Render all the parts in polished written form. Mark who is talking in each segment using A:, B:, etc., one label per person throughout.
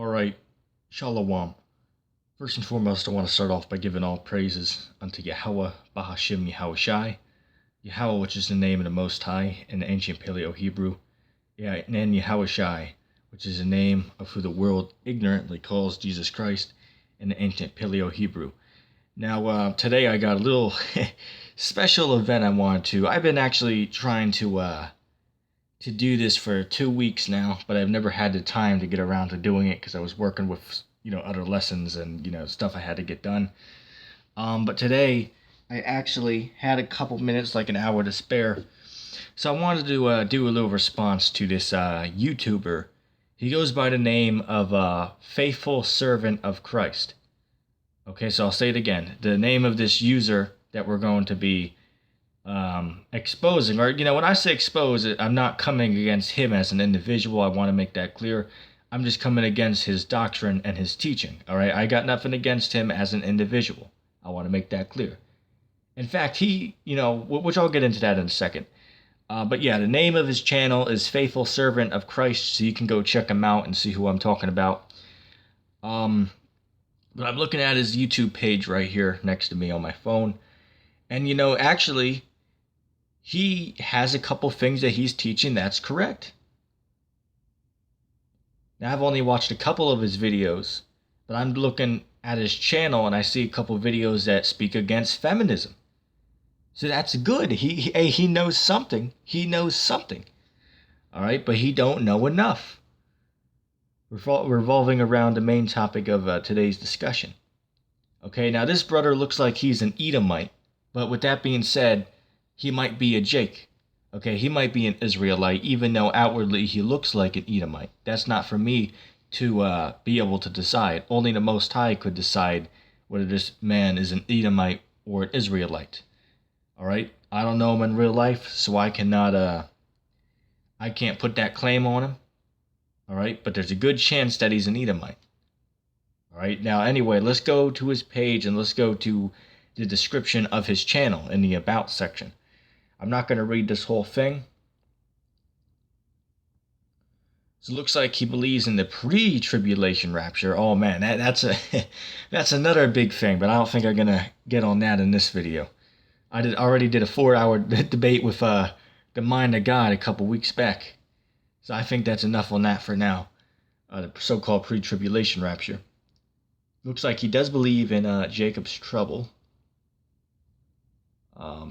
A: Alright, Shalom. First and foremost, I want to start off by giving all praises unto Yahweh, Bahashim Yahushai, Yahweh, which is the name of the Most High in the ancient Paleo-Hebrew, and then Yahushai, which is the name of who the world ignorantly calls Jesus Christ in the ancient Paleo-Hebrew. Now, today I got a little special event I wanted to. I've been actually trying to do this for 2 weeks now, but I've never had the time to get around to doing it because I was working with, other lessons and, stuff I had to get done. But today I actually had a couple minutes, like an hour to spare. So I wanted to do a little response to this YouTuber. He goes by the name of Faithful Servant of Christ. Okay, so I'll say it again. The name of this user that we're going to be exposing, or when I say expose, I'm not coming against him as an individual. I want to make that clear. I'm just coming against his doctrine and his teaching. All right, I got nothing against him as an individual. I want to make that clear. In fact, he, which I'll get into that in a second. But yeah, the name of his channel is Faithful Servant of Christ, so you can go check him out and see who I'm talking about. But I'm looking at his YouTube page right here next to me on my phone. And, actually, he has a couple things that he's teaching that's correct. Now, I've only watched a couple of his videos, but I'm looking at his channel and I see a couple of videos that speak against feminism. So that's good. He knows something. He knows something. All right, but he don't know enough. Revolving around the main topic of today's discussion. Okay, now this brother looks like he's an Edomite, but with that being said, he might be a Jake. Okay, he might be an Israelite, even though outwardly he looks like an Edomite. That's not for me to be able to decide. Only the Most High could decide whether this man is an Edomite or an Israelite. All right, I don't know him in real life, so I can't put that claim on him. All right, but there's a good chance that he's an Edomite. All right, now anyway, let's go to his page and let's go to the description of his channel in the About section. I'm not going to read this whole thing. So it looks like he believes in the pre-tribulation rapture. Oh man, that's another big thing, but I don't think I'm going to get on that in this video. I already did a 4-hour debate with the Mind of God a couple weeks back. So I think that's enough on that for now. The so-called pre-tribulation rapture. Looks like he does believe in Jacob's trouble.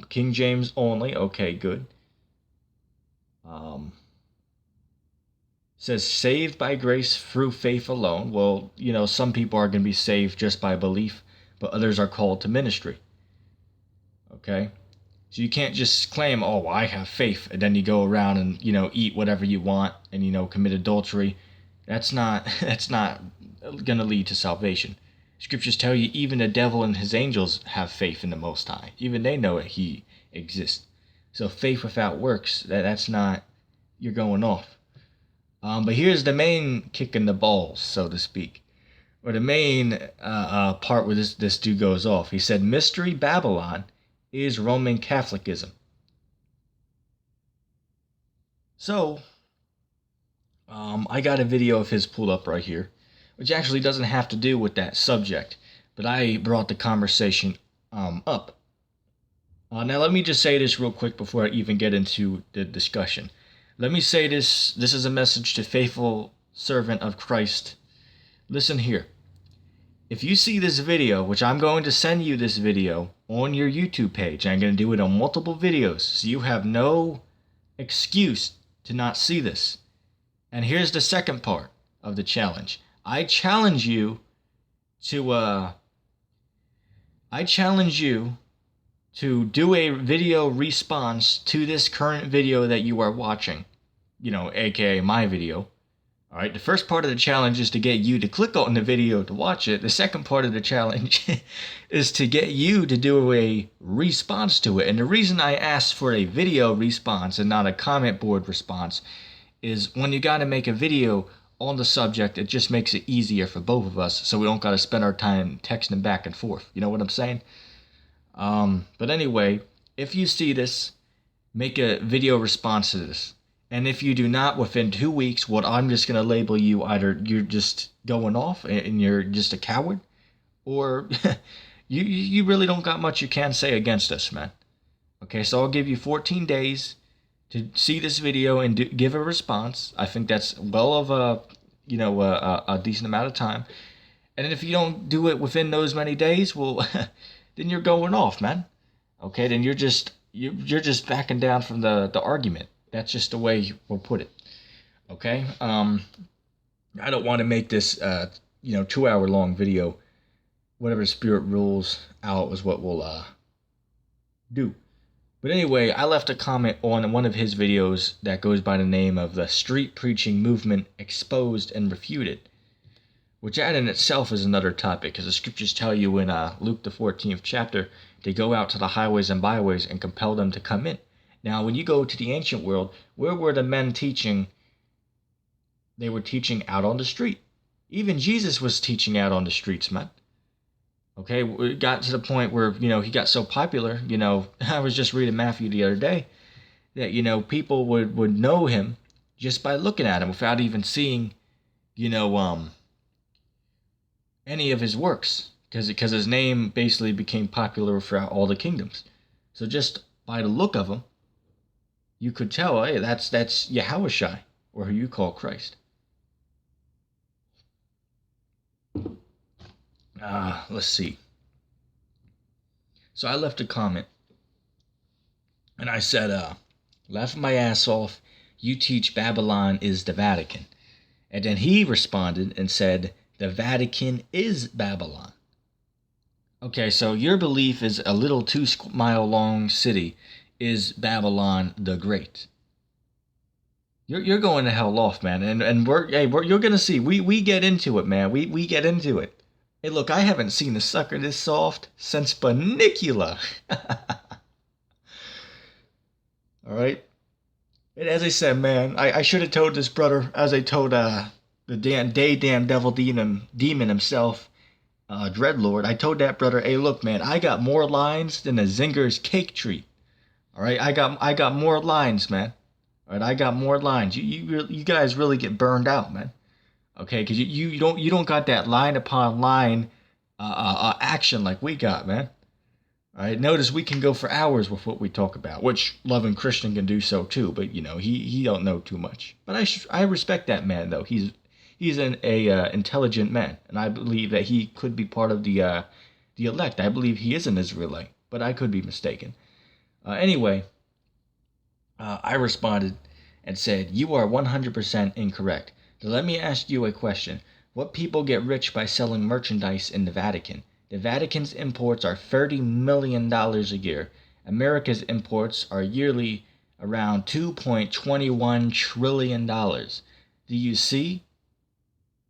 A: King James only. Okay, good. Says saved by grace through faith alone. Well, some people are going to be saved just by belief, but others are called to ministry. Okay? So you can't just claim, oh, I have faith, and then you go around and, eat whatever you want and, commit adultery. That's not going to lead to salvation. Scriptures tell you even the devil and his angels have faith in the Most High. Even they know that he exists. So faith without works, that's not, you're going off. But here's the main kick in the balls, so to speak. Or the main part where this dude goes off. He said, Mystery Babylon is Roman Catholicism. So, I got a video of his pulled up right here, which actually doesn't have to do with that subject, but I brought the conversation up. Now let me just say this real quick before I even get into the discussion. Let me say this is a message to Faithful Servant of Christ. Listen here. If you see this video, which I'm going to send you this video on your YouTube page, I'm going to do it on multiple videos, so you have no excuse to not see this. And here's the second part of the challenge. I challenge you to do a video response to this current video that you are watching, aka my video. All right, the first part of the challenge is to get you to click on the video to watch it. The second part of the challenge is to get you to do a response to it. And the reason I asked for a video response and not a comment board response is when you got to make a video on the subject, it just makes it easier for both of us so we don't got to spend our time texting back and forth. You know what I'm saying? But anyway, if you see this, make a video response to this. And if you do not within 2 weeks, what I'm just going to label you either you're just going off and you're just a coward, or you really don't got much you can say against us, man. Okay, so I'll give you 14 days to see this video and give a response. I think that's well of a decent amount of time. And if you don't do it within those many days, well, then you're going off, man. Okay, then you're just backing down from the argument. That's just the way we'll put it. Okay. I don't want to make this 2-hour long video. Whatever spirit rules out is what we'll do. But anyway, I left a comment on one of his videos that goes by the name of the Street Preaching Movement Exposed and Refuted, which that in itself is another topic, because the scriptures tell you in Luke the 14th chapter to go out to the highways and byways and compel them to come in. Now, when you go to the ancient world, where were the men teaching? They were teaching out on the street. Even Jesus was teaching out on the streets, man. Okay, it got to the point where, he got so popular, I was just reading Matthew the other day, that, people would know him just by looking at him without even seeing, any of his works, because his name basically became popular throughout all the kingdoms. So just by the look of him, you could tell, hey, that's Yahushua, or who you call Christ. Let's see. So I left a comment, and I said, laughing my ass off, you teach Babylon is the Vatican. And then he responded and said, the Vatican is Babylon. Okay, so your belief is a little 2-mile long city is Babylon the Great. You're going to hell off, man. And you're gonna see. We get into it, man. We get into it. Hey, look, I haven't seen a sucker this soft since Banicula. All right. And as I said, man, I should have told this brother, as I told the damn devil demon himself, Dreadlord. I told that brother, hey, look, man, I got more lines than a Zinger's cake tree. All right, I got more lines, man. All right, I got more lines. You guys really get burned out, man. Okay, because you don't got that line upon line action like we got, man. All right, notice we can go for hours with what we talk about, which loving Christian can do so too. But he don't know too much. But I respect that man though. He's an intelligent man, and I believe that he could be part of the elect. I believe he is an Israelite, but I could be mistaken. Anyway, I responded and said, you are 100% incorrect. So let me ask you a question. What people get rich by selling merchandise in the Vatican? The Vatican's imports are $30 million a year. America's imports are yearly around $2.21 trillion. Do you see?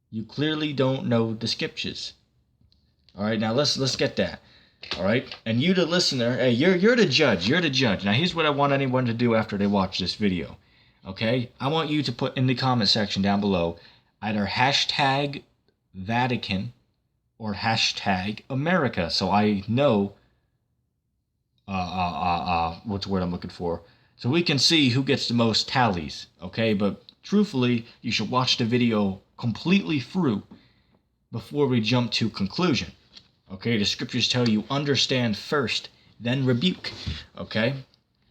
A: You clearly don't know the scriptures. All right, now let's get that. All right, and you, the listener, hey, you're the judge. You're the judge. Now, here's what I want anyone to do after they watch this video. Okay, I want you to put in the comment section down below either hashtag Vatican or hashtag America, so I know what's the word I'm looking for, so we can see who gets the most tallies. Okay, but truthfully, you should watch the video completely through before we jump to conclusion. Okay, the scriptures tell you understand first, then rebuke. Okay,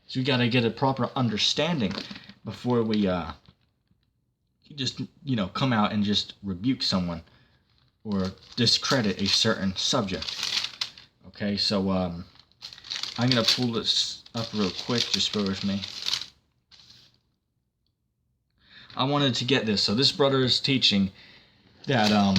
A: so you got to get a proper understanding before we just come out and just rebuke someone or discredit a certain subject. Okay, so I'm gonna pull this up real quick. Just bear with me. I wanted to get this. So this brother is teaching that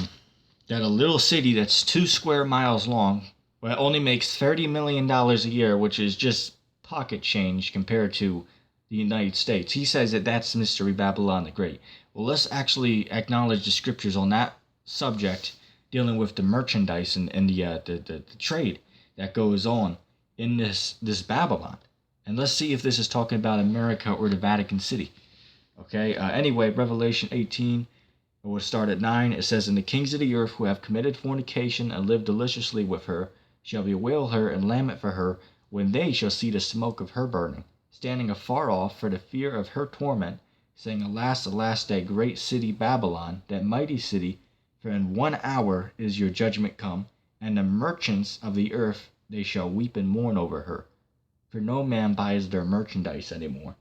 A: that a little city that's 2 square miles long, well, only makes $30 million a year, which is just pocket change compared to the United States. He says that that's Mystery Babylon the Great. Well, let's actually acknowledge the scriptures on that subject, dealing with the merchandise and the trade that goes on in this Babylon. And let's see if this is talking about America or the Vatican City. Okay, anyway, Revelation 18, we'll start at 9. It says, and the kings of the earth who have committed fornication and lived deliciously with her shall bewail her and lament for her when they shall see the smoke of her burning, standing afar off for the fear of her torment, saying, Alas, alas, that great city Babylon, that mighty city, for in 1 hour is your judgment come, and the merchants of the earth, they shall weep and mourn over her. For no man buys their merchandise any more.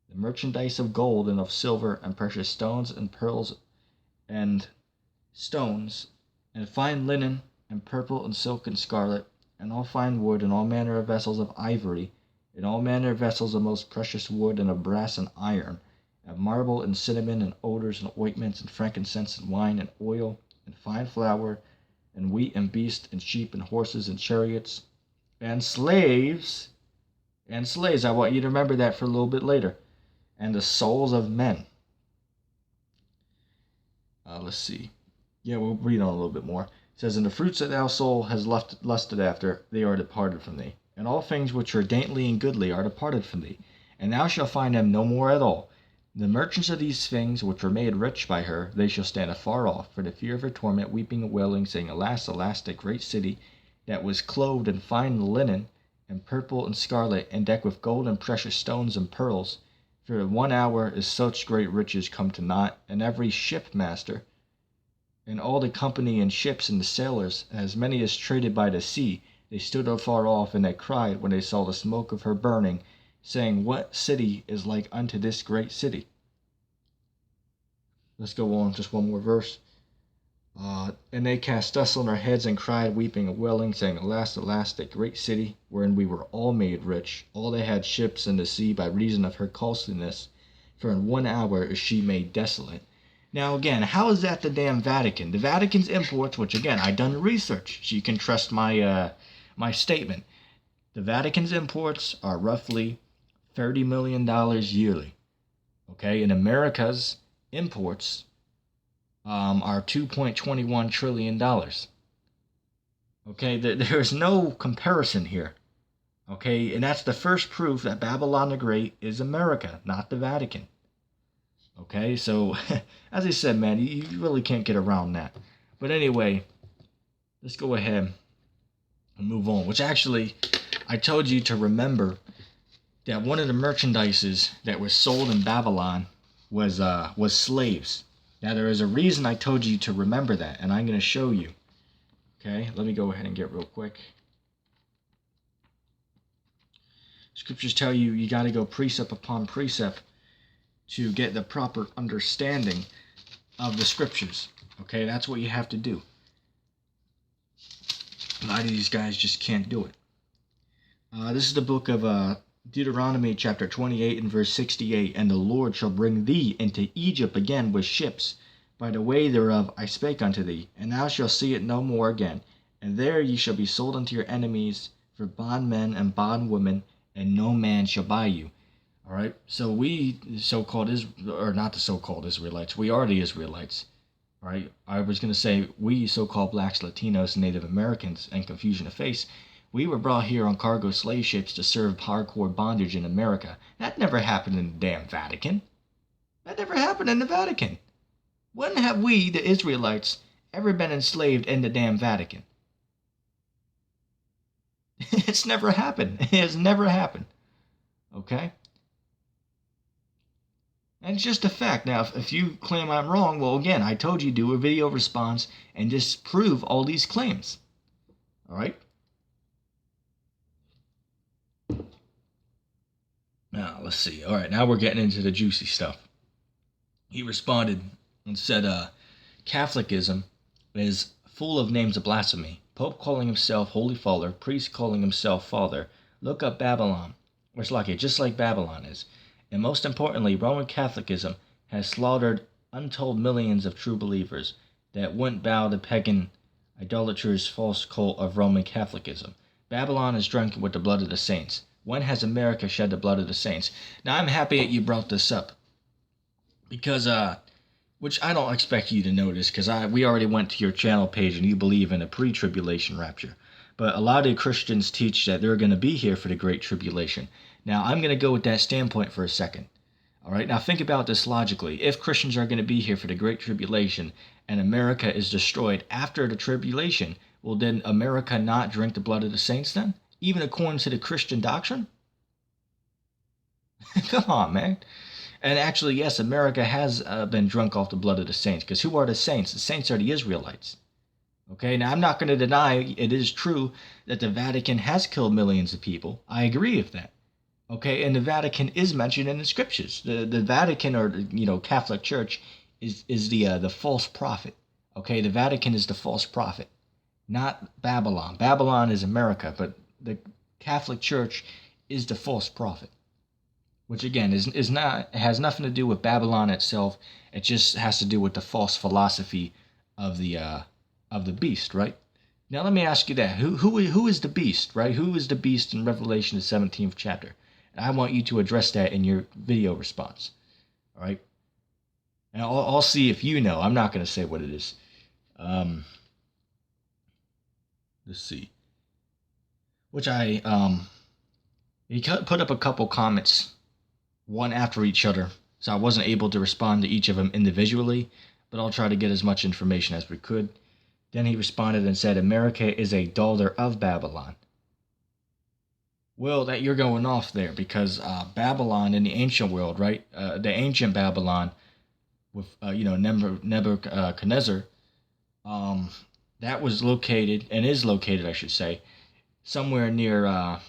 A: The merchandise of gold and of silver and precious stones and pearls and stones, and fine linen, and purple and silk and scarlet, and all fine wood, and all manner of vessels of ivory, and all manner of vessels of most precious wood, and of brass and iron, and marble and cinnamon, and odors and ointments, and frankincense and wine and oil, and fine flour, and wheat and beasts, and sheep and horses and chariots, and slaves. And slaves, I want you to remember that for a little bit later. And the souls of men. Let's see. Yeah, we'll read on a little bit more. It says, And the fruits that thou soul has lusted after, they are departed from thee. And all things which are dainty and goodly are departed from thee. And thou shalt find them no more at all. The merchants of these things which were made rich by her, they shall stand afar off, for the fear of her torment, weeping and wailing, saying, Alas, alas, that great city, that was clothed in fine linen, and purple and scarlet, and decked with gold and precious stones and pearls. For in 1 hour is such great riches come to naught, and every shipmaster, and all the company and ships and the sailors, and as many as traded by the sea, they stood afar off, and they cried when they saw the smoke of her burning, saying, What city is like unto this great city? Let's go on, just one more verse. And they cast dust on their heads and cried, weeping and wailing, saying, Alas, alas, that great city, wherein we were all made rich. All they had ships in the sea by reason of her costliness. For in 1 hour is she made desolate. Now again, how is that the damn Vatican? The Vatican's imports, which again, I done research, so you can trust my my statement. The Vatican's imports are roughly $30 million yearly. Okay, and America's imports are $2.21 trillion. Okay, there's no comparison here. Okay, and that's the first proof that Babylon the Great is America, not the Vatican. Okay, so as I said, man, you really can't get around that. But anyway, let's go ahead and move on. Which actually, I told you to remember that one of the merchandises that was sold in Babylon was slaves. Now, there is a reason I told you to remember that, and I'm going to show you. Okay, let me go ahead and get real quick. Scriptures tell you you got to go precept upon precept to get the proper understanding of the Scriptures. Okay, that's what you have to do. A lot of these guys just can't do it. This is the book of Deuteronomy chapter 28 and verse 68. And the Lord shall bring thee into Egypt again with ships. By the way thereof I spake unto thee, and thou shalt see it no more again. And there ye shall be sold unto your enemies for bondmen and bondwomen, and no man shall buy you. All right, so we, so-called or not the so-called Israelites, we are the Israelites. All right, I was going to say we, so-called blacks, Latinos, Native Americans, and confusion of face, we were brought here on cargo slave ships to serve hardcore bondage in America. That never happened in the damn Vatican. That never happened in the Vatican. When have we, the Israelites, ever been enslaved in the damn Vatican? It's never happened. It has never happened. Okay? And it's just a fact. Now, if you claim I'm wrong, well, again, I told you do a video response and disprove all these claims. All right? Now, let's see. All right, now we're getting into the juicy stuff. He responded and said, Catholicism is full of names of blasphemy. Pope calling himself Holy Father, priest calling himself Father. Look up Babylon. Or it's like it, just like Babylon is. And most importantly, Roman Catholicism has slaughtered untold millions of true believers that wouldn't bow to pagan idolaters' false cult of Roman Catholicism. Babylon is drunk with the blood of the saints. When has America shed the blood of the saints? Now, I'm happy that you brought this up. Because, which I don't expect you to notice, because we already went to your channel page and you believe in a pre-tribulation rapture. But a lot of Christians teach that they're going to be here for the Great Tribulation. Now, I'm going to go with that standpoint for a second. All right, now think about this logically. If Christians are going to be here for the Great Tribulation and America is destroyed after the tribulation, will then America not drink the blood of the saints then? Even according to the Christian doctrine? Come on, man. And actually, yes, America has been drunk off the blood of the saints. Because who are the saints? The saints are the Israelites. Okay, now I'm not going to deny it is true that the Vatican has killed millions of people. I agree with that. Okay, and the Vatican is mentioned in the scriptures. The Vatican, or Catholic Church, is the false prophet. Okay, the Vatican is the false prophet, not Babylon. Babylon is America, but the Catholic Church is the false prophet, which again is not has nothing to do with Babylon itself. It just has to do with the false philosophy of the beast, right? Now let me ask you that: who is the beast, right? Who is the beast in Revelation the 17th chapter? And I want you to address that in your video response. All right. And I'll see if you know. I'm not going to say what it is. Let's see. Which he put up a couple comments, one after each other, so I wasn't able to respond to each of them individually, but I'll try to get as much information as we could. Then he responded and said, America is a daughter of Babylon. Well, that you're going off there, because Babylon in the ancient world, right? The ancient Babylon with Nebuchadnezzar, that was located, and is located, I should say, somewhere near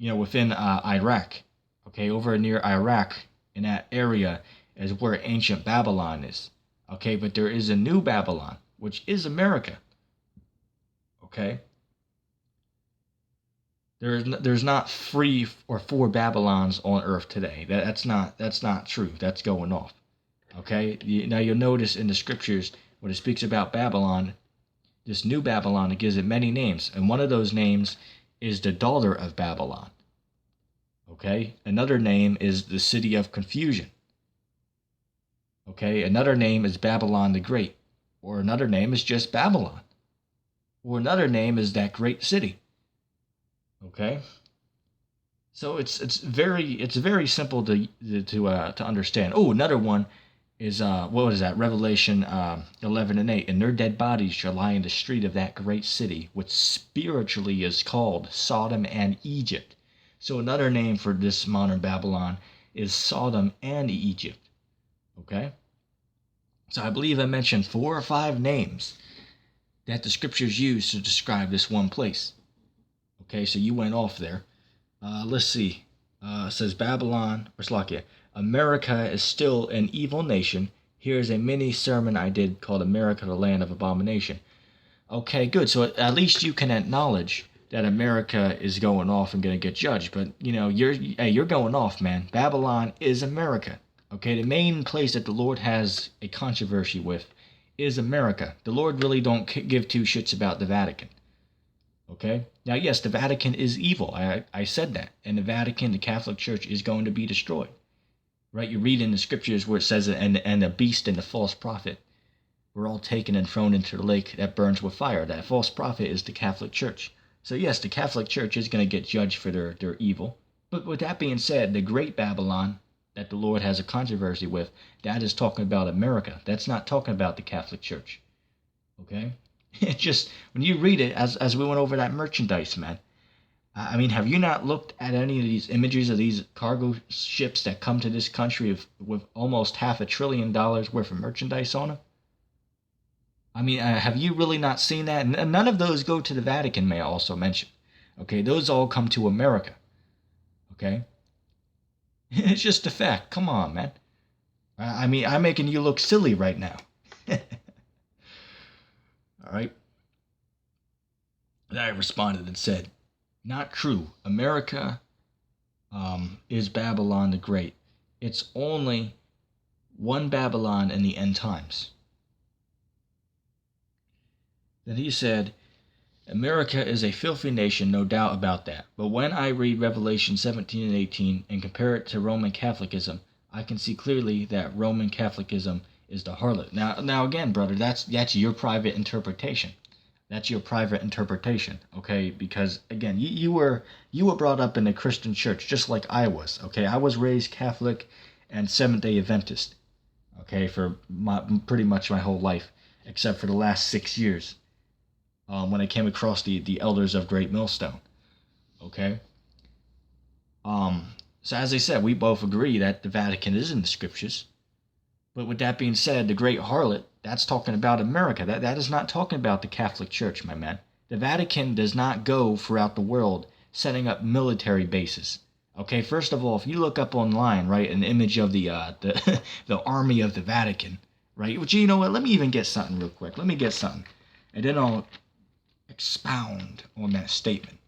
A: within Iraq. Okay, over near Iraq, in that area is where ancient Babylon is. Okay, but there is a new Babylon, which is America. Okay. There's not 3 or 4 Babylons on earth today. That's not true. That's going off. Okay? Now you'll notice in the scriptures when it speaks about Babylon, this new Babylon, it gives it many names. And one of those names is the daughter of Babylon. Okay? Another name is the city of confusion. Okay? Another name is Babylon the Great. Or another name is just Babylon. Or another name is that great city. Okay, so it's very simple to understand. Oh, another one is what is that? Revelation 11:8. And their dead bodies shall lie in the street of that great city, which spiritually is called Sodom and Egypt. So another name for this modern Babylon is Sodom and Egypt. Okay, so I believe I mentioned 4 or 5 names that the scriptures use to describe this one place. Okay, so you went off there. Let's see. It says Babylon, or Slakia. America is still an evil nation. Here's a mini sermon I did called America, the Land of Abomination. Okay, good. So at least you can acknowledge that America is going off and going to get judged. But, you're going off, man. Babylon is America. Okay, the main place that the Lord has a controversy with is America. The Lord really don't give 2 shits about the Vatican. Okay? Now, yes, the Vatican is evil. I said that. And the Vatican, the Catholic Church, is going to be destroyed. Right? You read in the scriptures where it says, and the beast and the false prophet were all taken and thrown into the lake that burns with fire. That false prophet is the Catholic Church. So, yes, the Catholic Church is going to get judged for their evil. But with that being said, the great Babylon that the Lord has a controversy with, that is talking about America. That's not talking about the Catholic Church. Okay? It just, when you read it, as we went over that merchandise, man, I mean, have you not looked at any of these images of these cargo ships that come to this country with almost $500 billion worth of merchandise on them? I mean, have you really not seen that? And none of those go to the Vatican, may I also mention. Okay, those all come to America. Okay? It's just a fact. Come on, man. I mean, I'm making you look silly right now. All right. And I responded and said, not true. America is Babylon the Great. It's only one Babylon in the end times. Then he said, America is a filthy nation, no doubt about that. But when I read Revelation 17 and 18 and compare it to Roman Catholicism, I can see clearly that Roman Catholicism is the harlot. Now again, brother, that's your private interpretation. That's your private interpretation, okay? Because again, you were brought up in a Christian church just like I was, okay? I was raised Catholic and Seventh-day Adventist, okay, for pretty much my whole life, except for the last 6 years, when I came across the elders of Great Millstone, okay? So as I said, we both agree that the Vatican is in the scriptures. But with that being said, the great harlot, that's talking about America. That is not talking about the Catholic Church, my man. The Vatican does not go throughout the world setting up military bases. Okay, first of all, if you look up online, right, an image of the the army of the Vatican, right? Which, you know what? Let me even get something real quick. Let me get something, and then I'll expound on that statement.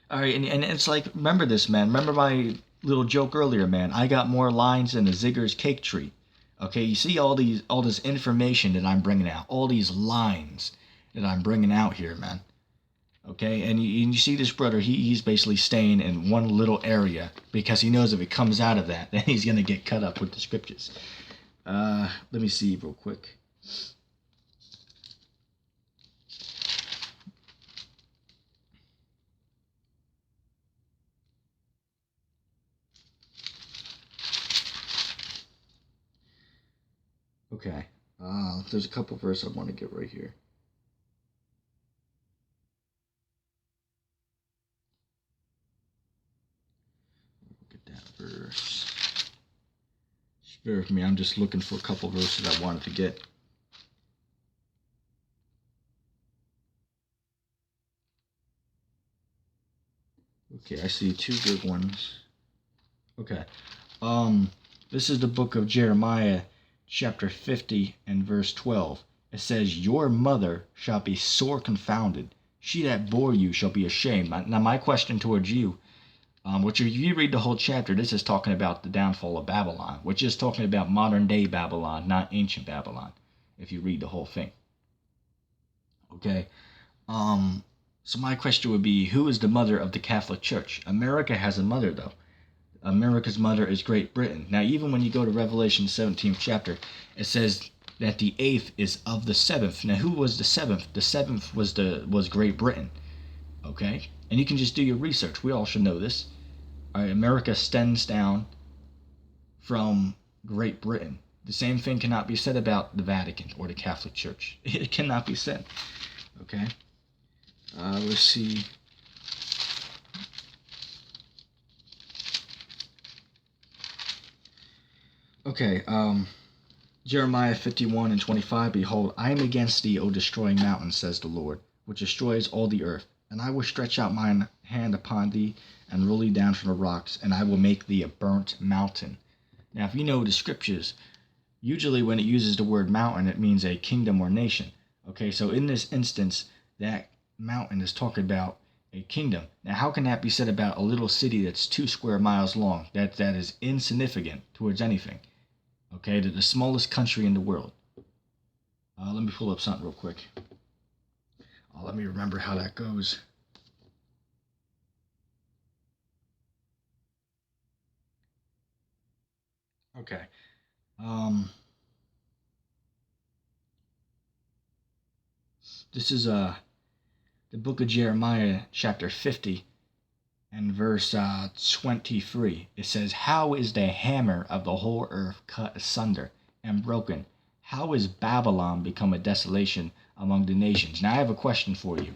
A: All right, and it's like, remember this, man. Remember my little joke earlier, man. I got more lines than a Zigger's cake tree. Okay, you see all this information that I'm bringing out, all these lines that I'm bringing out here, man. Okay, and you see this brother, he's basically staying in one little area because he knows if it comes out of that, then he's gonna get cut up with the scriptures. Let me see real quick. Okay, there's a couple verses I want to get right here. Look at that verse. Just bear with me, I'm just looking for a couple verses I wanted to get. Okay, I see two good ones. Okay, this is the book of Jeremiah, chapter 50 and verse 12. It says, "Your mother shall be sore confounded. She that bore you shall be ashamed." Now, my question towards you, which if you read the whole chapter, this is talking about the downfall of Babylon, which is talking about modern day Babylon, not ancient Babylon, if you read the whole thing. Okay. So my question would be, who is the mother of the Catholic Church? America has a mother, though. America's mother is Great Britain. Now, even when you go to Revelation 17th chapter, it says that the eighth is of the seventh. Now, who was the seventh? The seventh was Great Britain. Okay, and you can just do your research. We all should know this. All right, America stems down from Great Britain. The same thing cannot be said about the Vatican or the Catholic Church. It cannot be said. Okay. Let's see. Okay, Jeremiah 51 and 25, "Behold, I am against thee, O destroying mountain, says the Lord, which destroys all the earth. And I will stretch out mine hand upon thee, and roll thee down from the rocks, and I will make thee a burnt mountain." Now, if you know the scriptures, usually when it uses the word mountain, it means a kingdom or nation. Okay, so in this instance, that mountain is talking about a kingdom. Now, how can that be said about a little city that's 2 square miles long? That is insignificant towards anything. Okay, the smallest country in the world. Let me pull up something real quick. Let me remember how that goes. Okay. This is the book of Jeremiah, chapter 50, and verse 23. It says, "How is the hammer of the whole earth cut asunder and broken? How is Babylon become a desolation among the nations?" Now I have a question for you.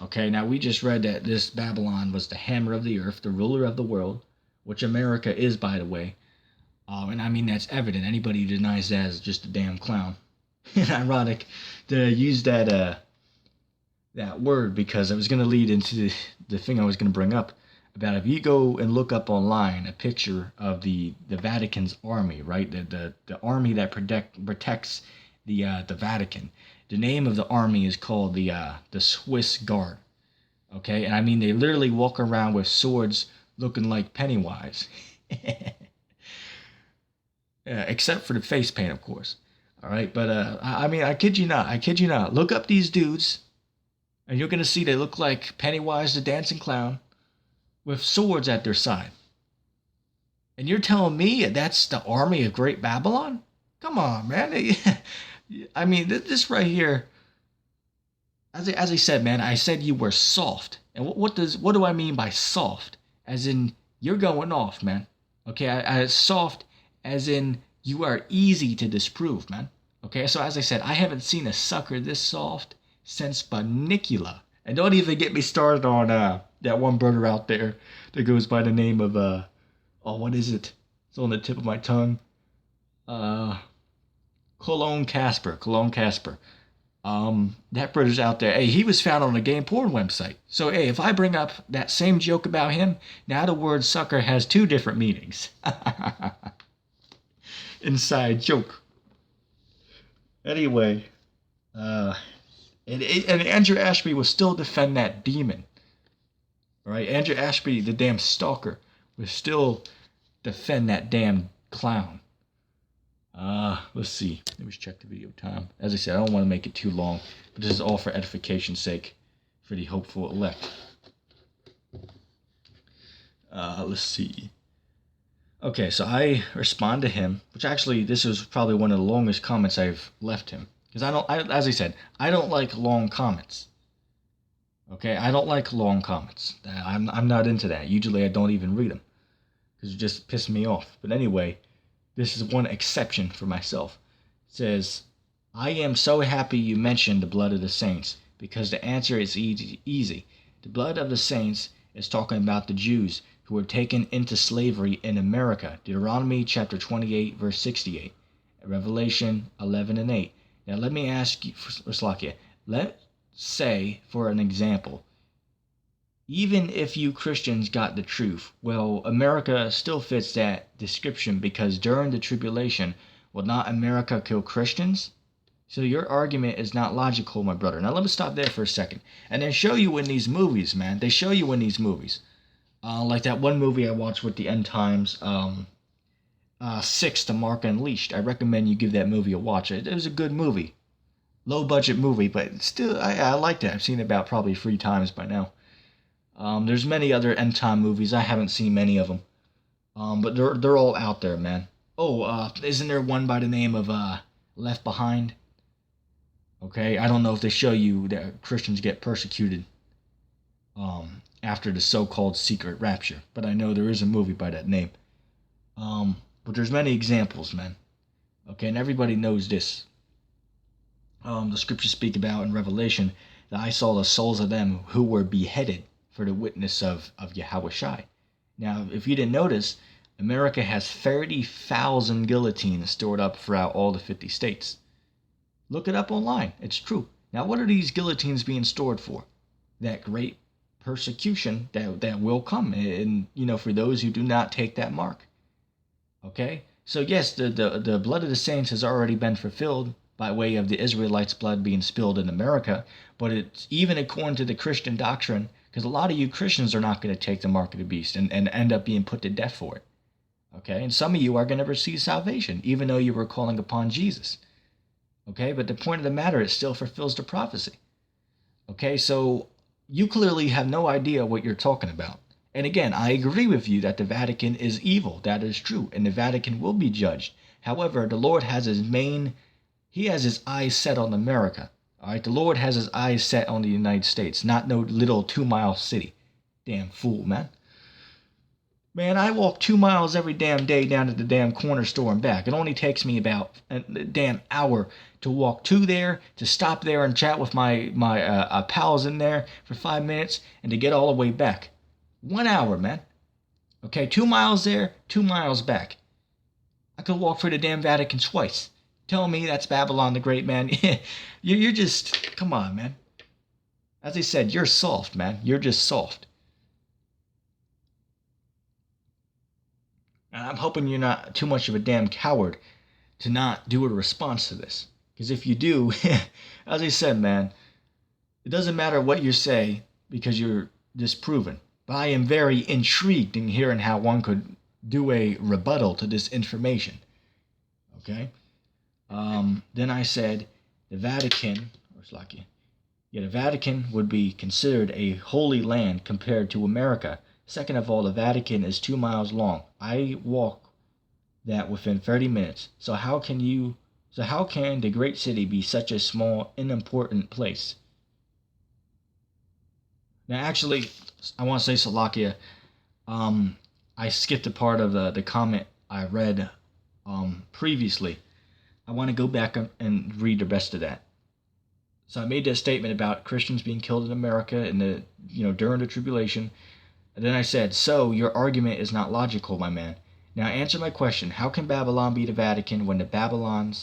A: Okay, now we just read that this Babylon was the hammer of the earth, the ruler of the world, which America is, by the way. And I mean, that's evident. Anybody who denies that is just a damn clown. And ironic to use that word, because I was going to lead into the thing I was going to bring up about, if you go and look up online a picture of the Vatican's army, right? The army that protects the Vatican. The name of the army is called the Swiss Guard. Okay, and I mean, they literally walk around with swords looking like Pennywise. Except for the face paint, of course. All right, but I mean, I kid you not. I kid you not. Look up these dudes, and you're gonna see they look like Pennywise the dancing clown with swords at their side. And you're telling me that's the army of Great Babylon? Come on, man. I mean, this right here. As I said, man, I said you were soft. And what do I mean by soft? As in, you're going off, man. Okay, I soft as in you are easy to disprove, man. Okay, so as I said, I haven't seen a sucker this soft since Banicula. And don't even get me started on that one brother out there that goes by the name of what is it? It's on the tip of my tongue. Cologne Casper. That brother's out there. Hey, he was found on a game porn website. So hey, if I bring up that same joke about him, now the word sucker has two different meanings. Inside joke. Anyway, and Andrew Ashby will still defend that demon. Right? Andrew Ashby, the damn stalker, will still defend that damn clown. Let's see. Let me check the video time. As I said, I don't want to make it too long, but this is all for edification's sake for the hopeful elect. Let's see. Okay, so I respond to him, which actually this was probably one of the longest comments I've left him. Because as I said, I don't like long comments. Okay, I don't like long comments. I'm not into that. Usually I don't even read them because it just pisses me off. But anyway, this is one exception for myself. It says, I am so happy you mentioned the blood of the saints because the answer is easy. The blood of the saints is talking about the Jews who were taken into slavery in America. Deuteronomy chapter 28, verse 68. Revelation 11 and 8. Now let me ask you, Slakia, let's say, for an example, even if you Christians got the truth, well, America still fits that description because during the tribulation, will not America kill Christians? So your argument is not logical, my brother. Now let me stop there for a second. And then show you in these movies, man. They show you in these movies. Like that one movie I watched with the End Times, 6, The Mark Unleashed. I recommend you give that movie a watch. It was a good movie. Low budget movie, but still, I liked it. I've seen it about probably 3 times by now. There's many other end time movies. I haven't seen many of them. But they're all out there, man. Oh, isn't there one by the name of Left Behind? Okay, I don't know if they show you that Christians get persecuted after the so-called secret rapture, but I know there is a movie by that name. But there's many examples, man. Okay, and everybody knows this. The scriptures speak about in Revelation that I saw the souls of them who were beheaded for the witness of Yahushua. Now, if you didn't notice, America has 30,000 guillotines stored up throughout all the 50 states. Look it up online. It's true. Now, what are these guillotines being stored for? That great persecution that will come, and for those who do not take that mark. Okay? So yes, the blood of the saints has already been fulfilled by way of the Israelites' blood being spilled in America, but it's even according to the Christian doctrine, because a lot of you Christians are not going to take the mark of the beast and end up being put to death for it. Okay? And some of you are going to receive salvation, even though you were calling upon Jesus. Okay? But the point of the matter, it still fulfills the prophecy. Okay? So you clearly have no idea what you're talking about. And again, I agree with you that the Vatican is evil. That is true. And the Vatican will be judged. However, the Lord has He has his eyes set on America. All right, the Lord has his eyes set on the United States, not no little 2-mile city. Damn fool, man. Man, I walk 2 miles every damn day down to the damn corner store and back. It only takes me about a damn hour to walk to there, to stop there and chat with my pals in there for 5 minutes, and to get all the way back. 1 hour, man. Okay, 2 miles there, 2 miles back. I could walk through the damn Vatican twice. Tell me that's Babylon the Great, man. You're just, come on, man. As I said, you're soft, man. You're just soft. And I'm hoping you're not too much of a damn coward to not do a response to this. Because if you do, as I said, man, it doesn't matter what you say because you're disproven. But I am very intrigued in hearing how one could do a rebuttal to this information. Okay? Then I said the Vatican, the Vatican would be considered a holy land compared to America. Second of all, the Vatican is 2 miles long. I walk that within 30 minutes. So how can the great city be such a small, unimportant place? Now, actually, I want to say, Salakia, I skipped a part of the comment I read previously. I want to go back and read the rest of that. So I made that statement about Christians being killed in America in the during the tribulation. And then I said, so your argument is not logical, my man. Now answer my question. How can Babylon be the Vatican when the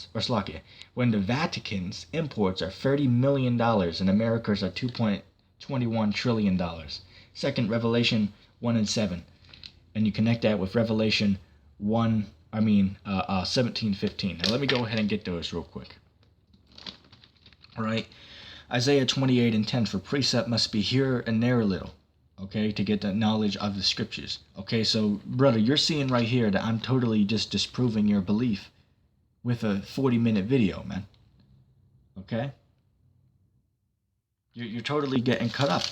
A: when the Vatican's imports are $30 million and America's are $2.21 trillion? Second, Revelation 1 and 7. And you connect that with Revelation 17:15. Now let me go ahead and get those real quick. All right. Isaiah 28 and 10, for precept must be here and there a little. Okay, to get the knowledge of the scriptures. Okay, so brother, you're seeing right here that I'm totally just disproving your belief with a 40-minute video, man. Okay? You're totally getting cut up.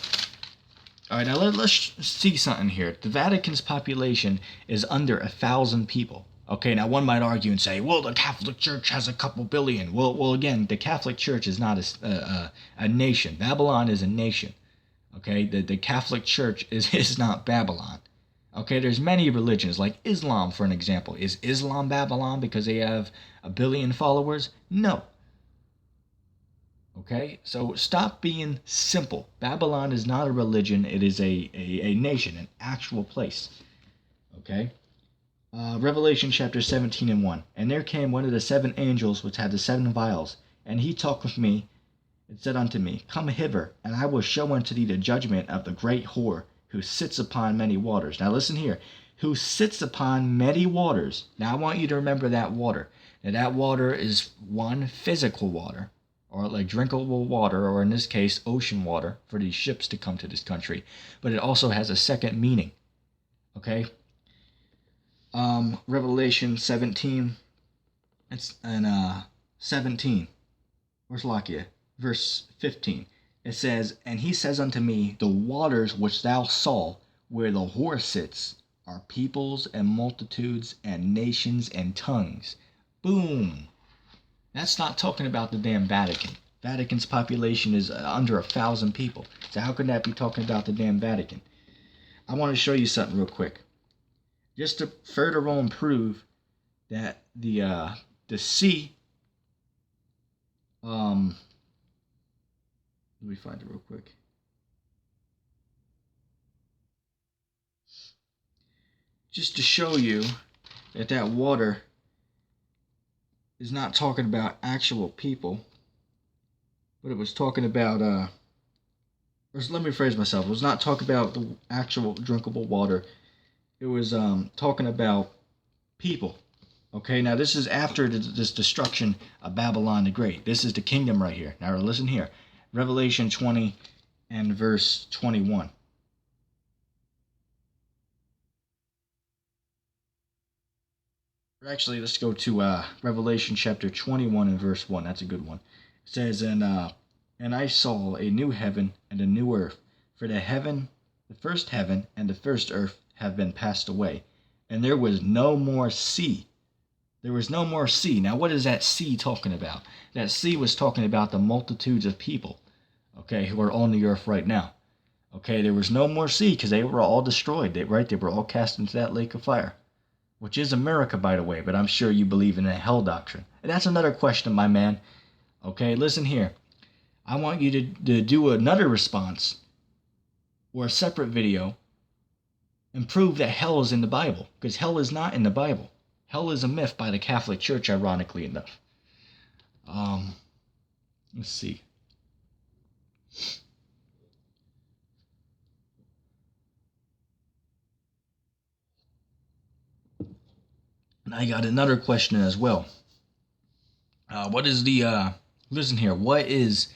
A: All right, now let's see something here. The Vatican's population is under 1,000 people. Okay, now one might argue and say, well, the Catholic Church has a couple billion. Well, again, the Catholic Church is not a nation. Babylon is a nation. Okay, the Catholic Church is not Babylon. Okay, there's many religions, like Islam, for an example. Is Islam Babylon because they have 1 billion followers? No. Okay, so stop being simple. Babylon is not a religion. It is a nation, an actual place. Okay. Revelation chapter 17 and 1. And there came one of the 7 angels which had the 7 vials, and he talked with me, and said unto me, come hither, and I will show unto thee the judgment of the great whore, who sits upon many waters. Now listen here. Who sits upon many waters. Now I want you to remember that water. Now that water is one, physical water, or like drinkable water, or in this case, ocean water, for these ships to come to this country. But it also has a second meaning. Okay? Revelation 17 and 17. Where's Lakia? Verse 15. It says, and he says unto me, the waters which thou saw, where the whore sits, are peoples and multitudes and nations and tongues. Boom. That's not talking about the damn Vatican. Vatican's population is under 1,000 people. So how could that be talking about the damn Vatican? I want to show you something real quick. Just to further on prove that the sea, let me find it real quick. Just to show you that that water is not talking about actual people, but it was talking about, or let me phrase myself, it was not talking about the actual drinkable water. It was talking about people. Okay, now this is after this destruction of Babylon the Great. This is the kingdom right here. Now listen here. Revelation 20 and verse 21. Actually, let's go to Revelation chapter 21 and verse 1. That's a good one. It says, and I saw a new heaven and a new earth, for the first heaven and the first earth have been passed away, and there was no more sea. There was no more sea. Now, what is that sea talking about? That sea was talking about the multitudes of people, okay, who are on the earth right now. Okay, there was no more sea because they were all destroyed. They were all cast into that lake of fire, which is America, by the way, but I'm sure you believe in the hell doctrine. And that's another question, my man. Okay, listen here. I want you to do another response or a separate video and prove that hell is in the Bible, because hell is not in the Bible. Hell is a myth by the Catholic Church, ironically enough. Let's see. And I got another question as well. What is the, listen here, what is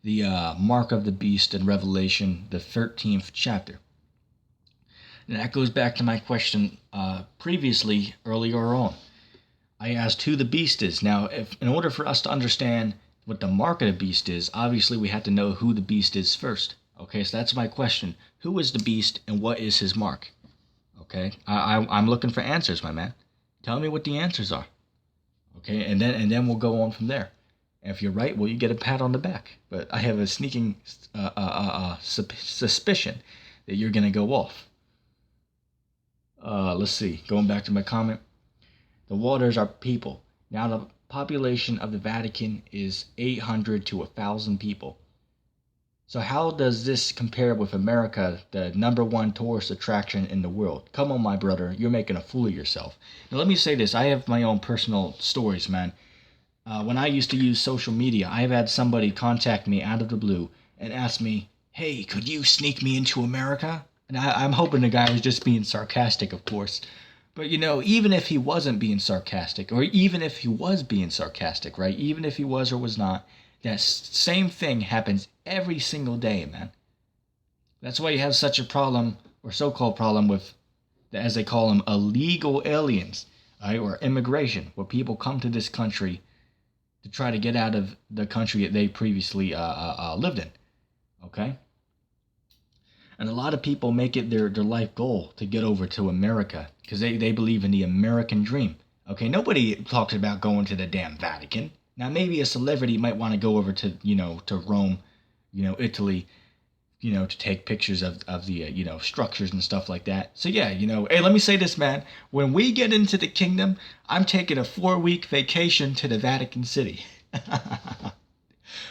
A: the mark of the beast in Revelation, the 13th chapter? And that goes back to my question previously, earlier on. I asked who the beast is. Now, in order for us to understand what the mark of the beast is, obviously we have to know who the beast is first. Okay, so that's my question. Who is the beast and what is his mark? Okay, I'm looking for answers, my man. Tell me what the answers are. Okay, and then we'll go on from there. And if you're right, well, you get a pat on the back. But I have a sneaking suspicion that you're going to go off. Let's see. Going back to my comment. The waters are people. Now population of the Vatican is 800 to 1,000 people. So how does this compare with America, the #1 tourist attraction in the world? Come on, my brother, you're making a fool of yourself. Now let me say this, I have my own personal stories, man. When I used to use social media, I've had somebody contact me out of the blue and ask me, hey, could you sneak me into America? And I'm hoping the guy was just being sarcastic, of course. But even if he wasn't being sarcastic, or even if he was being sarcastic, right? Even if he was or was not, that same thing happens every single day, man. That's why you have such a problem, or so-called problem, with, as they call them, illegal aliens, right? Or immigration, where people come to this country to try to get out of the country that they previously lived in, okay? And a lot of people make it their life goal to get over to America because they believe in the American dream. Okay, nobody talks about going to the damn Vatican. Now, maybe a celebrity might want to go over to, to Rome, Italy, to take pictures of the, structures and stuff like that. So, yeah, hey, let me say this, man. When we get into the kingdom, I'm taking a 4-week vacation to the Vatican City.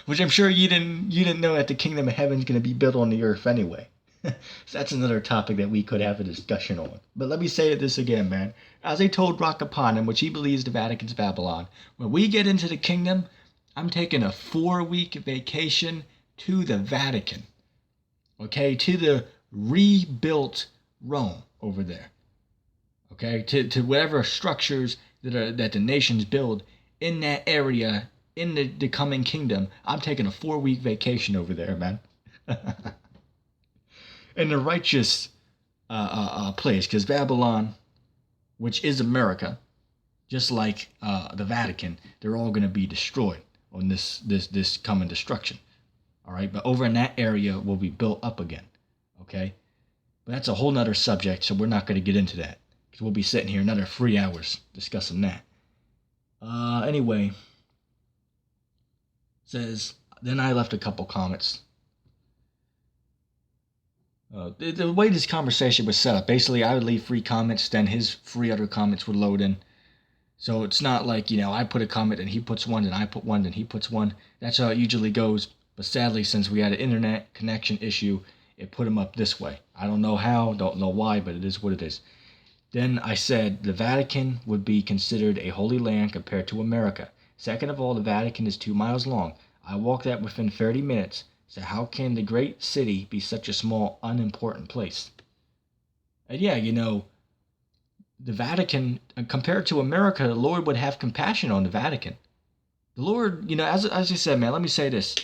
A: Which I'm sure you didn't know that the kingdom of heaven is going to be built on the earth anyway. So that's another topic that we could have a discussion on. But let me say this again, man. As I told Rock upon him, which he believes the Vatican's Babylon, when we get into the kingdom, I'm taking a 4-week vacation to the Vatican. Okay, to the rebuilt Rome over there. Okay, to whatever structures that the nations build in that area in the coming kingdom. I'm taking a 4-week vacation over there, man. In the righteous place, because Babylon, which is America, just like the Vatican, they're all going to be destroyed on this coming destruction. All right, but over in that area will be built up again. Okay, but that's a whole nother subject, so we're not going to get into that because we'll be sitting here another 3 hours discussing that. Anyway, says then I left a couple comments. The way this conversation was set up, basically I would leave 3 comments, then his 3 other comments would load in. So it's not like, I put a comment and he puts one, and I put one and he puts one. That's how it usually goes. But sadly, since we had an internet connection issue, it put him up this way. I don't know how, don't know why, but it is what it is. Then I said the Vatican would be considered a holy land compared to America. Second of all, the Vatican is 2 miles long. I walked that within 30 minutes. So how can the great city be such a small, unimportant place? And yeah, the Vatican, compared to America, the Lord would have compassion on the Vatican. The Lord, as I said, man, let me say this.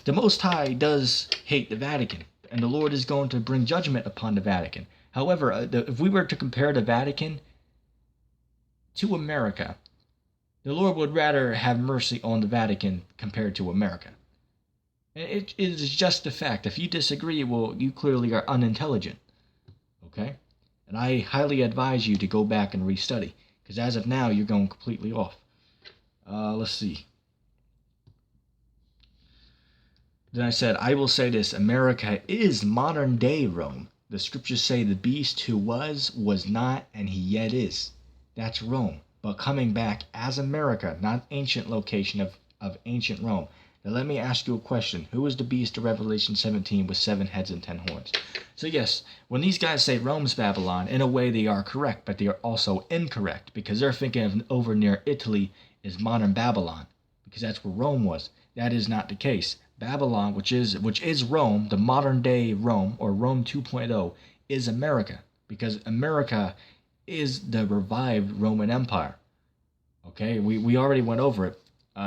A: The Most High does hate the Vatican, and the Lord is going to bring judgment upon the Vatican. However, if we were to compare the Vatican to America, the Lord would rather have mercy on the Vatican compared to America. It is just a fact. If you disagree, well, you clearly are unintelligent. Okay? And I highly advise you to go back and restudy, because as of now, you're going completely off. Let's see. Then I said, I will say this, America is modern day Rome. The scriptures say the beast who was not, and he yet is. That's Rome. But coming back as America, not ancient location of ancient Rome. Now let me ask you a question. Who is the beast of Revelation 17 with 7 heads and 10 horns? So yes, when these guys say Rome's Babylon, in a way they are correct, but they are also incorrect, because they're thinking of over near Italy is modern Babylon, because that's where Rome was. That is not the case. Babylon, which is Rome, the modern day Rome, or Rome 2.0, is America, because America is the revived Roman Empire. Okay, we already went over it.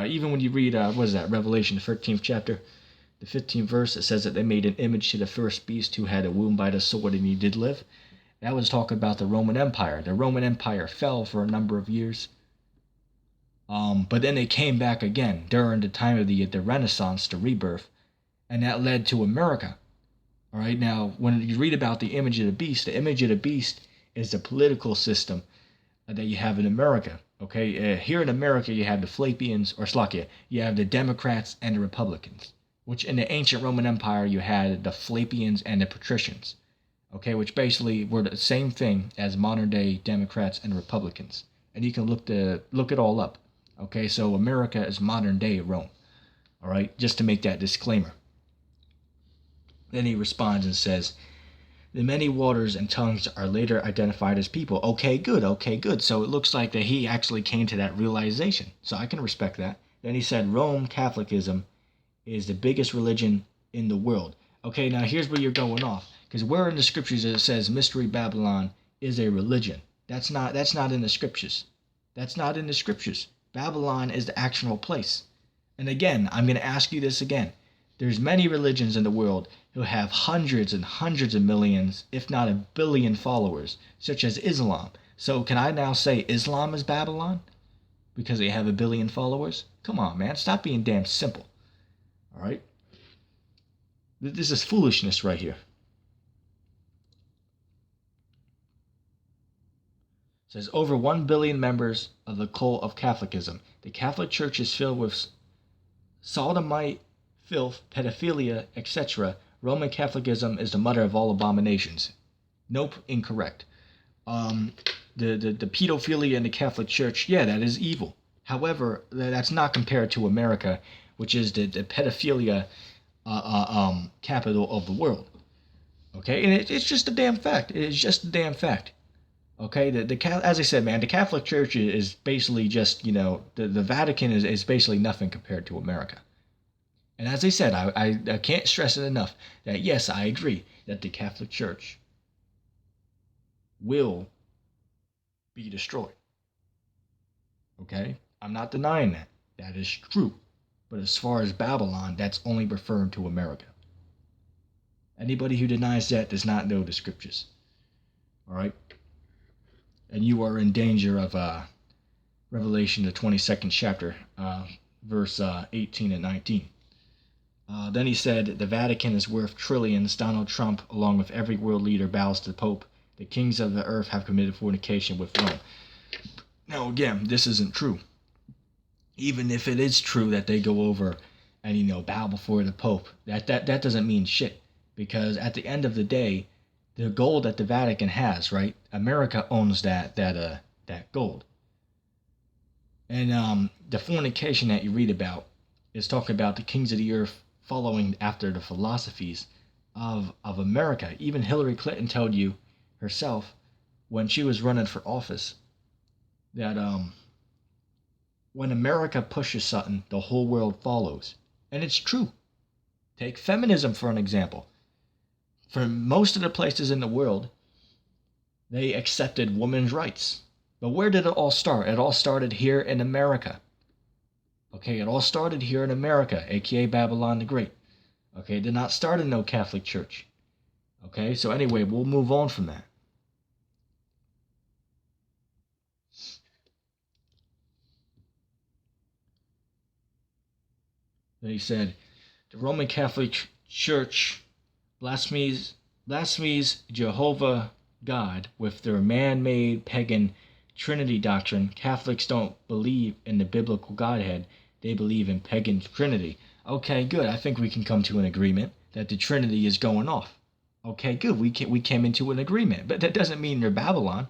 A: Even when you read, what is that, Revelation, the 13th chapter, the 15th verse, it says that they made an image to the first beast who had a wound by the sword and he did live. That was talking about the Roman Empire. The Roman Empire fell for a number of years. But then they came back again during the time of the Renaissance, the rebirth, and that led to America. All right, now, when you read about the image of the beast is the political system that you have in America. Okay, here in America, you have the Flapians, or Slakia, you have the Democrats and the Republicans, which in the ancient Roman Empire, you had the Flapians and the Patricians, okay, which basically were the same thing as modern day Democrats and Republicans. And you can look it all up. Okay, so America is modern day Rome. All right, just to make that disclaimer. Then he responds and says, the many waters and tongues are later identified as people. Okay, good. Okay, good. So it looks like that he actually came to that realization. So I can respect that. Then he said Rome Catholicism is the biggest religion in the world. Okay, now here's where you're going off. Because where in the scriptures it says Mystery Babylon is a religion? That's not in the scriptures. That's not in the scriptures. Babylon is the actual place. And again, I'm going to ask you this again. There's many religions in the world who have hundreds and hundreds of millions, if not a billion followers, such as Islam. So can I now say Islam is Babylon? Because they have a billion followers? Come on, man. Stop being damn simple. All right? This is foolishness right here. It says over 1 billion members of the Cult of Catholicism. The Catholic Church is filled with sodomite, filth, pedophilia, etc. Roman Catholicism is the mother of all abominations. Nope, incorrect. The pedophilia in the Catholic Church, yeah, that is evil. However, that's not compared to America, which is the pedophilia capital of the world. Okay, and it's just a damn fact. It's just a damn fact. Okay, as I said, man, the Catholic Church is basically just, the Vatican is basically nothing compared to America. And as I said, I can't stress it enough that yes, I agree that the Catholic Church will be destroyed. Okay, I'm not denying that. That is true. But as far as Babylon, that's only referring to America. Anybody who denies that does not know the scriptures. All right? And you are in danger of Revelation, the 22nd chapter, verse 18 and 19. Then he said, the Vatican is worth trillions. Donald Trump, along with every world leader, bows to the Pope. The kings of the earth have committed fornication with Rome. Now, again, this isn't true. Even if it is true that they go over and, bow before the Pope, that doesn't mean shit. Because at the end of the day, the gold that the Vatican has, right? America owns that gold. And the fornication that you read about is talking about the kings of the earth following after the philosophies of America. Even Hillary Clinton told you herself when she was running for office that when America pushes something, the whole world follows. And it's true. Take feminism for an example. For most of the places in the world, they accepted women's rights. But where did it all start? It all started here in America. Okay, it all started here in America, aka Babylon the Great. Okay, it did not start in no Catholic Church. Okay, so anyway, we'll move on from that. Then he said, the Roman Catholic Church blasphemies Jehovah God with their man-made pagan Trinity doctrine. Catholics don't believe in the biblical Godhead. They believe in pagan Trinity. Okay, good. I think we can come to an agreement that the Trinity is going off. Okay, good. We came into an agreement, but that doesn't mean they're Babylon.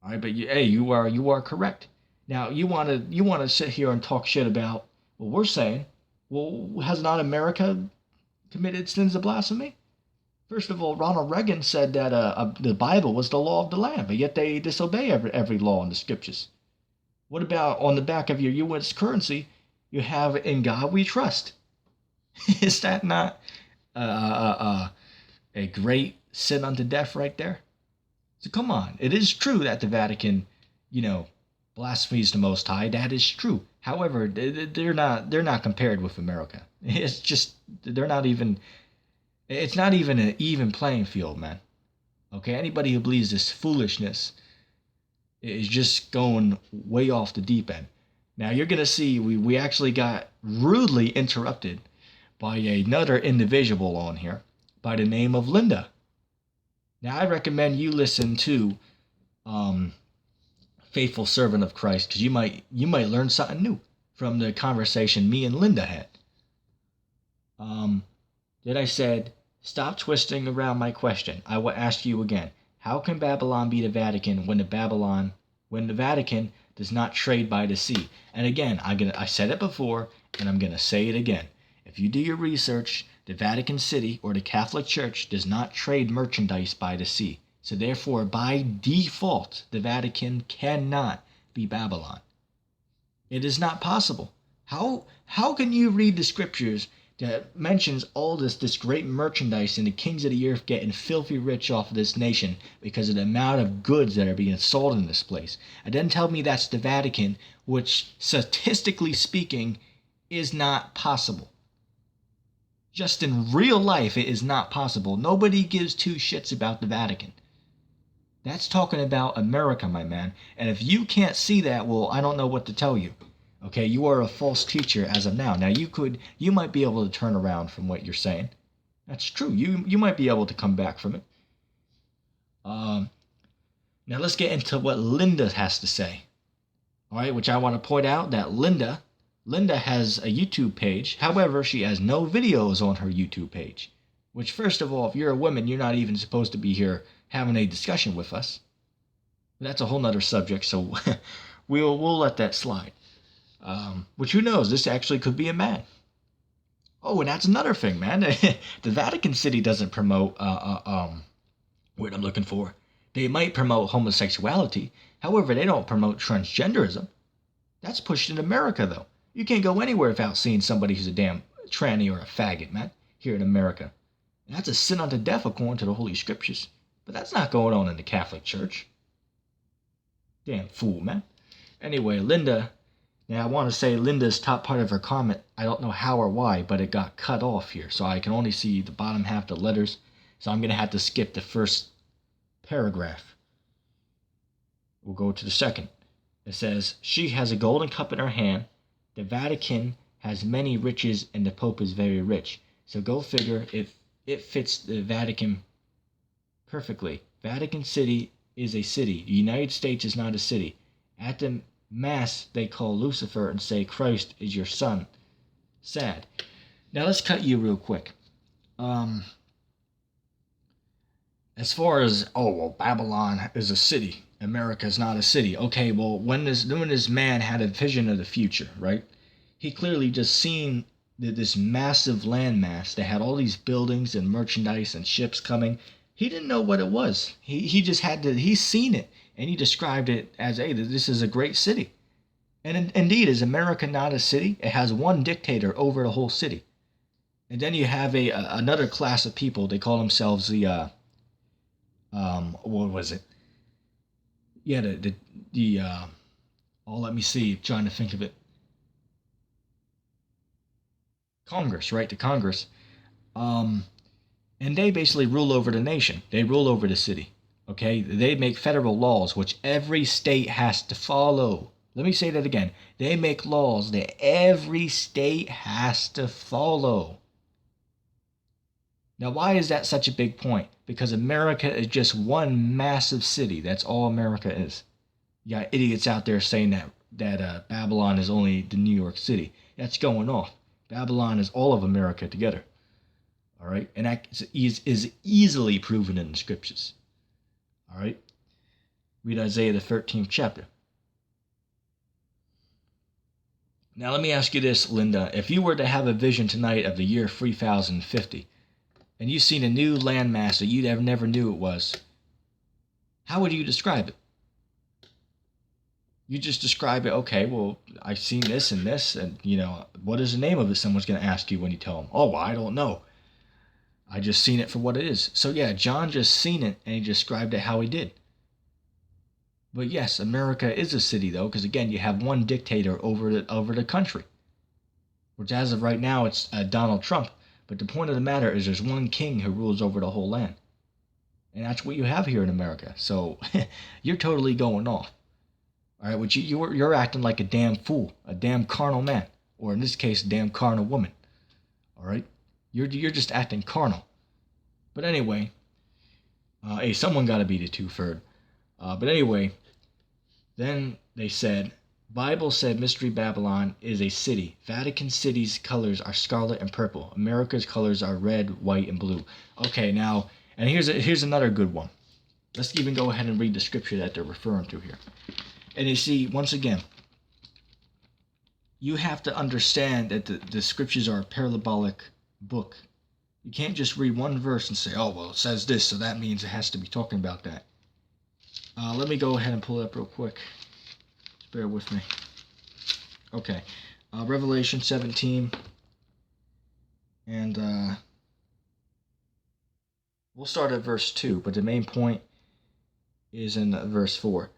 A: All right, but you are correct. Now you want to sit here and talk shit about what we're saying. Well, has not America committed sins of blasphemy? First of all, Ronald Reagan said that the Bible was the law of the land, but yet they disobey every law in the scriptures. What about on the back of your U.S. currency, you have "In God We Trust"? Is that not a great sin unto death right there? So come on, it is true that the Vatican, blasphemes the Most High. That is true. However, they're not compared with America. It's just they're not even. It's not even an even playing field, man. Okay, anybody who believes this foolishness is just going way off the deep end. Now you're gonna see we actually got rudely interrupted by another individual on here by the name of Linda. Now I recommend you listen to Faithful Servant of Christ, because you might learn something new from the conversation me and Linda had. Then I said, stop twisting around my question. I will ask you again. How can Babylon be the Vatican when the Vatican does not trade by the sea. And again, I said it before, and I'm going to say it again. If you do your research, the Vatican City or the Catholic Church does not trade merchandise by the sea. So therefore, by default, the Vatican cannot be Babylon. It is not possible. How can you read the scriptures that mentions all this great merchandise and the kings of the earth getting filthy rich off of this nation because of the amount of goods that are being sold in this place, and then tell me that's the Vatican, which statistically speaking is not possible? Just in real life, it is not possible. Nobody gives two shits about the Vatican. That's talking about America, my man. And if you can't see that, well, I don't know what to tell you. Okay, you are a false teacher as of now. Now you might be able to turn around from what you're saying. That's true. You might be able to come back from it. Now let's get into what Linda has to say. All right, which I want to point out that Linda has a YouTube page. However, she has no videos on her YouTube page. Which, first of all, if you're a woman, you're not even supposed to be here having a discussion with us. That's a whole nother subject, so we'll let that slide. Which, who knows, this actually could be a man. Oh, and that's another thing, man. The Vatican City doesn't promote what I'm looking for. They might promote homosexuality. However, they don't promote transgenderism. That's pushed in America, though. You can't go anywhere without seeing somebody who's a damn tranny or a faggot, man, here in America. And that's a sin unto death according to the Holy Scriptures. But that's not going on in the Catholic Church. Damn fool, man. Anyway, Linda. Now, I want to say Linda's top part of her comment, I don't know how or why, but it got cut off here. So I can only see the bottom half of the letters. So I'm going to have to skip the first paragraph. We'll go to the second. It says, she has a golden cup in her hand. The Vatican has many riches and the Pope is very rich. So go figure, if it fits the Vatican perfectly. Vatican City is a city. The United States is not a city. At the Mass, they call Lucifer and say Christ is your son. Sad. Now let's cut you real quick. As far as, Babylon is a city. America is not a city. Okay, well, when this man had a vision of the future, right? He clearly just seen this massive landmass that had all these buildings and merchandise and ships coming. He didn't know what it was. He just he's seen it. And he described it as, hey, this is a great city. And indeed, is America not a city? It has one dictator over the whole city. And then you have another class of people. They call themselves the, what was it? Yeah, let me see, trying to think of it. Congress, right? The Congress. And they basically rule over the nation. They rule over the city. Okay, they make federal laws which every state has to follow. Let me say that again. They make laws that every state has to follow. Now, why is that such a big point? Because America is just one massive city. That's all America is. You got idiots out there saying that Babylon is only the New York City. That's going off. Babylon is all of America together. All right, and that is easily proven in the scriptures. All right, read Isaiah the 13th chapter. Now let me ask you this, Linda. If you were to have a vision tonight of the year 3050, and you've seen a new landmass that you never knew it was, how would you describe it? You just describe it, okay, well, I've seen this, and what is the name of it? Someone's going to ask you when you tell them, oh, well, I don't know. I just seen it for what it is. So yeah, John just seen it, and he described it how he did. But yes, America is a city, though, because again, you have one dictator over the country. Which as of right now, it's Donald Trump. But the point of the matter is there's one king who rules over the whole land. And that's what you have here in America. So you're totally going off. All right, which you're acting like a damn fool, a damn carnal man, or in this case, a damn carnal woman. All right, you're just acting carnal. But anyway, hey, someone got to be the two-third. But anyway, then they said, Bible said Mystery Babylon is a city. Vatican City's colors are scarlet and purple. America's colors are red, white, and blue. Okay, now, and here's another good one. Let's even go ahead and read the scripture that they're referring to here. And you see, once again, you have to understand that the scriptures are a parabolic book. You can't just read one verse and say, oh, well, it says this, so that means it has to be talking about that. Let me go ahead and pull it up real quick. Just bear with me. Okay. Revelation 17. And we'll start at verse 2, but the main point is in verse 4.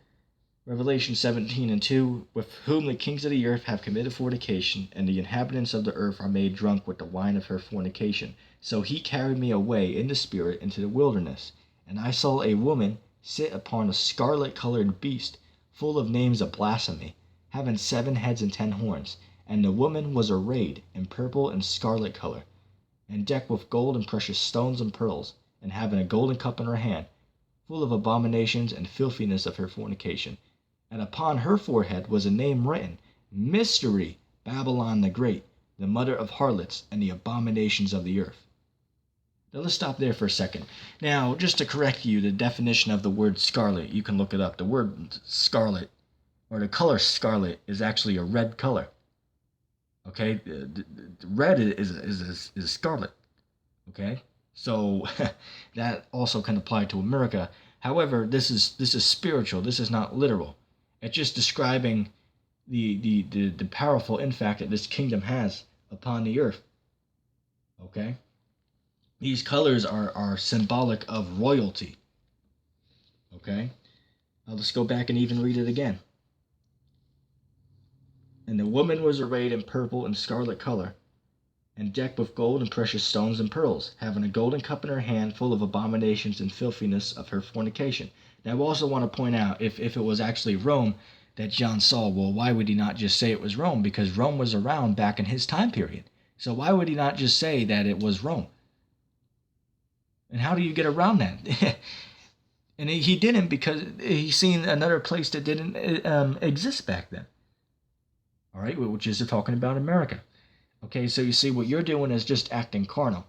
A: Revelation 17:2, with whom the kings of the earth have committed fornication, and the inhabitants of the earth are made drunk with the wine of her fornication. So he carried me away in the spirit into the wilderness, and I saw a woman sit upon a scarlet-colored beast, full of names of blasphemy, having 7 heads and 10 horns. And the woman was arrayed in purple and scarlet color, and decked with gold and precious stones and pearls, and having a golden cup in her hand, full of abominations and filthiness of her fornication. And upon her forehead was a name written, Mystery, Babylon the Great, the mother of harlots and the abominations of the earth. Now let's stop there for a second. Now, just to correct you, the definition of the word scarlet, you can look it up. The word scarlet, or the color scarlet, is actually a red color. Okay? The red is scarlet. Okay? So that also can apply to America. However, this is spiritual. This is not literal. It's just describing the powerful impact that this kingdom has upon the earth. Okay? These colors are symbolic of royalty. Okay? Now let's go back and even read it again. And the woman was arrayed in purple and scarlet color, and decked with gold and precious stones and pearls, having a golden cup in her hand, full of abominations and filthiness of her fornication. Now, I also want to point out, if it was actually Rome that John saw, well, why would he not just say it was Rome? Because Rome was around back in his time period. So why would he not just say that it was Rome? And how do you get around that? And he didn't, because he seen another place that didn't exist back then. All right, which is talking about America. Okay, so you see, what you're doing is just acting carnal.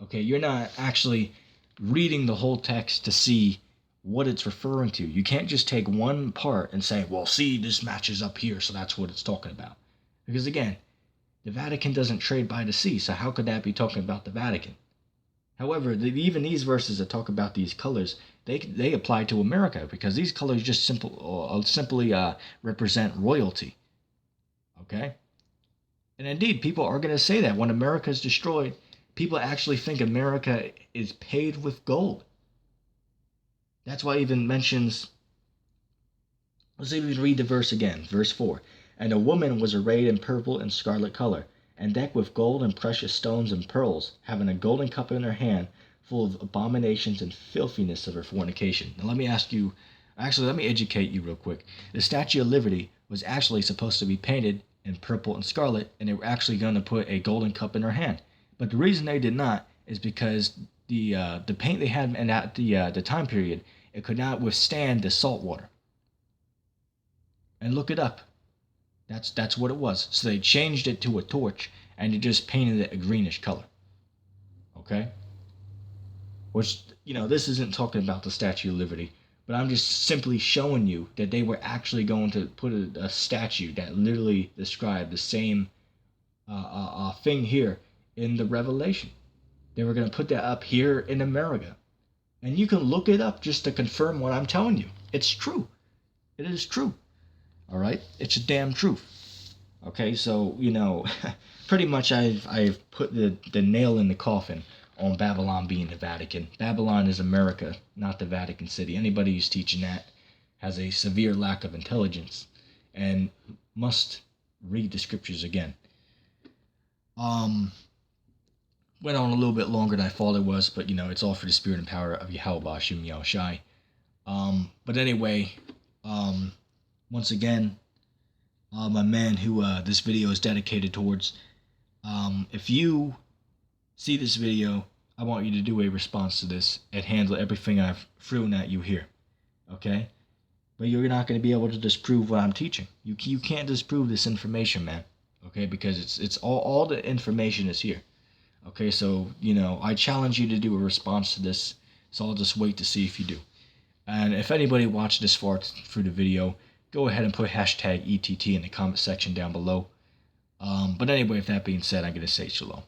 A: Okay, you're not actually reading the whole text to see what it's referring to. You can't just take one part and say, well, see, this matches up here, so that's what it's talking about. Because again, the Vatican doesn't trade by the sea, so how could that be talking about the Vatican? However, even these verses that talk about these colors, they apply to America, because these colors just simply represent royalty. Okay? And indeed, people are going to say that when America is destroyed, people actually think America is paid with gold. That's why it even mentions, let's even read the verse again, verse 4. And a woman was arrayed in purple and scarlet color, and decked with gold and precious stones and pearls, having a golden cup in her hand, full of abominations and filthiness of her fornication. Now let me educate you real quick. The Statue of Liberty was actually supposed to be painted in purple and scarlet, and they were actually going to put a golden cup in her hand. But the reason they did not is because the paint they had at the time period, it could not withstand the salt water. And look it up. That's what it was. So they changed it to a torch, and they just painted it a greenish color. Okay? Which, this isn't talking about the Statue of Liberty, but I'm just simply showing you that they were actually going to put a statue that literally described the same thing here in the Revelation. They were going to put that up here in America. And you can look it up just to confirm what I'm telling you. It's true. It is true. All right? It's a damn truth. Okay, so, pretty much I've put the nail in the coffin on Babylon being the Vatican. Babylon is America, not the Vatican City. Anybody who's teaching that has a severe lack of intelligence and must read the scriptures again. Went on a little bit longer than I thought it was, but it's all for the spirit and power of Yahweh Bashim Yahushai. But anyway, once again, my man who this video is dedicated towards, if you see this video, I want you to do a response to this and handle everything I've thrown at you here. Okay? But you're not going to be able to disprove what I'm teaching. You can't disprove this information, man. Okay? Because it's all the information is here. Okay? So, I challenge you to do a response to this. So I'll just wait to see if you do. And if anybody watched this far through the video, go ahead and put hashtag ETT in the comment section down below. But anyway, with that being said, I'm going to say shalom.